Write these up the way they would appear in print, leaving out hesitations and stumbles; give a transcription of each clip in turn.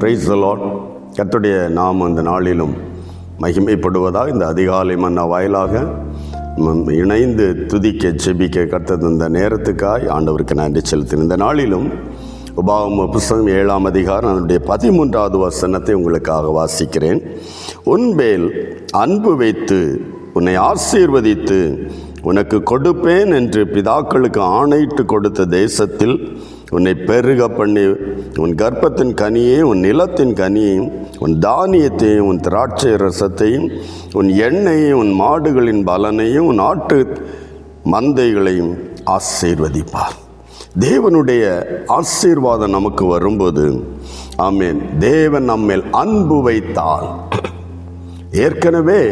Praise the Lord. கர்த்தருடைய நாமம் இந்த நாளிலும் மகிமைப்படுவதாக இந்த அதிகாலை மன்னா வாயிலாக இணைந்து துதிக்க ஜெபிக்க கர்த்தர் இந்த நேரத்துக்காய் ஆண்டவருக்கு நன்றி செலுத்தினேன். இந்த நாளிலும் உபாகம புஸ்தகம் 7ஆம் அதிகாரம் அதனுடைய 13வது வசனத்தை உங்களுக்காக வாசிக்கிறேன். உன்மேல் அன்பு வைத்து உன்னை ஆசீர்வதித்து உனக்கு கொடுப்பேன் என்று பிதாக்களுக்கு ஆணையிட்டு கொடுத்த தேசத்தில் உன்னை பெருக பண்ணி உன் கர்ப்பத்தின் கனியையும் உன் நிலத்தின் கனியையும் உன் தானியத்தையும் உன் திராட்சை ரசத்தையும் உன் எண்ணெயையும் உன் மாடுகளின் பலனையும் உன் ஆட்டு மந்தைகளையும் ஆசீர்வதிப்பார். தேவனுடைய ஆசீர்வாதம் நமக்கு வரும்போது ஆமென், தேவன் நம்மேல் அன்பு வைத்தால், ஏற்கனவே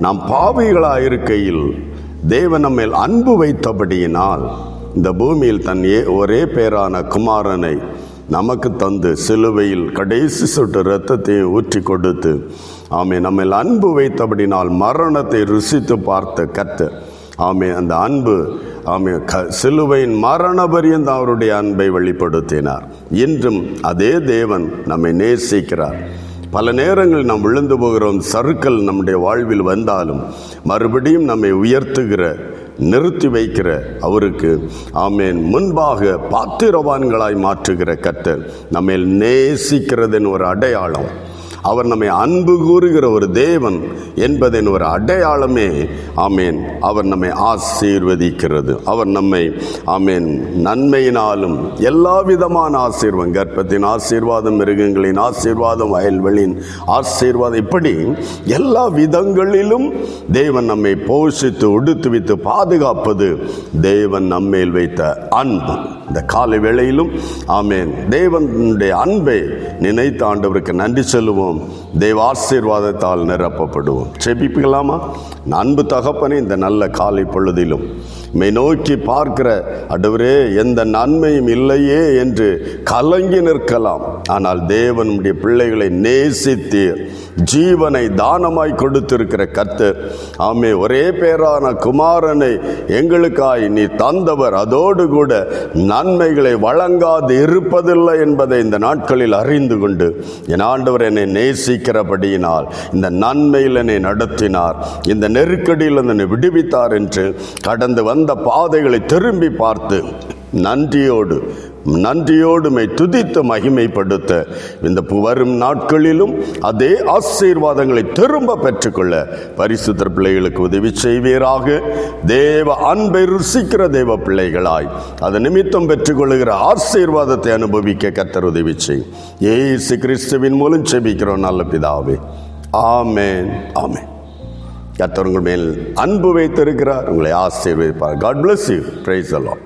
நாம் பாவிகளாயிருக்கையில் தேவன் நம்மேல் அன்பு வைத்தபடியினால் இந்த பூமியில் தன் ஒரே பேரான குமாரனை நமக்கு தந்து சிலுவையில் கடைசி சொட்டு இரத்தத்தையும் ஊற்றி கொடுத்து ஆமென் நம்மேல் அன்பு வைத்தபடினால் மரணத்தை ருசித்து பார்த்த கர்த்தர் ஆமென் அந்த அன்பு ஆமென் சிலுவையின் மரண பரியந்த அவருடைய அன்பை வெளிப்படுத்தினார். இன்றும் அதே தேவன் நம்மை நேசிக்கிறார். பல நேரங்களில் நாம் விழுந்து போகிறோம். சறுக்கல் நம்முடைய வாழ்வில் வந்தாலும் மறுபடியும் நம்மை உயர்த்துகிற நிறுத்தி வைக்கிற அவருக்கு ஆமென் முன்பாக பாத்திரவான்களாய் மாற்றுகிற கர்த்தர் நம்மை நேசிக்கிறதன் ஒரு அடையாளம், அவர் நம்மை அன்பு கூறுகிற ஒரு தேவன் என்பதன் ஒரு அடையாளமே ஆமென் அவர் நம்மை ஆசீர்வதிக்கிறது. அவர் நம்மை ஆமென் நன்மையினாலும் எல்லா விதமான ஆசீர்வாதம், கர்ப்பத்தின் ஆசீர்வாதம், மிருகங்களின் ஆசீர்வாதம், வயல்வெளியின் ஆசீர்வாதம், இப்படி எல்லா விதங்களிலும் தேவன் நம்மை போஷித்து உடுத்துவித்து பாதுகாப்பது தேவன் நம்மேல் வைத்த அன்பு. இந்த காலை வேளையிலும் ஆமென் தேவனுடைய அன்பை நினைத்த ஆண்டவருக்கு நன்றி சொல்லுவோம். தேவ ஆசீர்வாதத்தால் நிரப்பப்படுவோம். ஜெபிக்கலாமா? அன்பு தகப்பனே, இந்த நல்ல காலை பொழுதிலும் மை நோக்கி பார்க்கிற ஆண்டவரே, எந்த நன்மையும் இல்லையே என்று கலங்கி நிற்கலாம். ஆனால் தேவனுடைய பிள்ளைகளை நேசித்து ஜீவனை தானமாய் கொடுத்திருக்கிற கர்த்தர் ஆமே ஒரே பேரான குமாரனை எங்களுக்காய் நீ தந்தவர், அதோடு கூட நன்மைகளை வழங்காது இருப்பதில்லை என்பதை இந்த நாட்களில் அறிந்து கொண்டு என் ஆண்டவர் என்னை நேசிக்கிறபடியினால் இந்த நன்மையில் என்னை நடத்தினார், இந்த நெருக்கடியில் என்னை விடுவித்தார் என்று கடந்து வந்த பாதைகளை திரும்பி பார்த்து நன்றியோடு மை துதித்து மகிமைப்படுத்த இந்த வரும் நாட்களிலும் அதே ஆசீர்வாதங்களை திரும்ப பெற்றுக்கொள்ள பரிசுத்த பிள்ளைகளுக்கு உதவி செய்வீராக. தேவ அன்பை ருசிக்கிற தேவ பிள்ளைகளாய் அது நிமித்தம் பெற்றுக்கொள்ளுகிற ஆசீர்வாதத்தை அனுபவிக்க கர்த்தர் உதவி செய். இயேசு கிறிஸ்துவின் மூலம் செபிக்கிறோம் நல்ல பிதாவே, ஆமென், ஆமென். கர்த்தர் உங்கள் மேல் அன்பு வைத்திருக்கிறார், உங்களை ஆசீர்வதிப்பார். God bless you. Praise the Lord.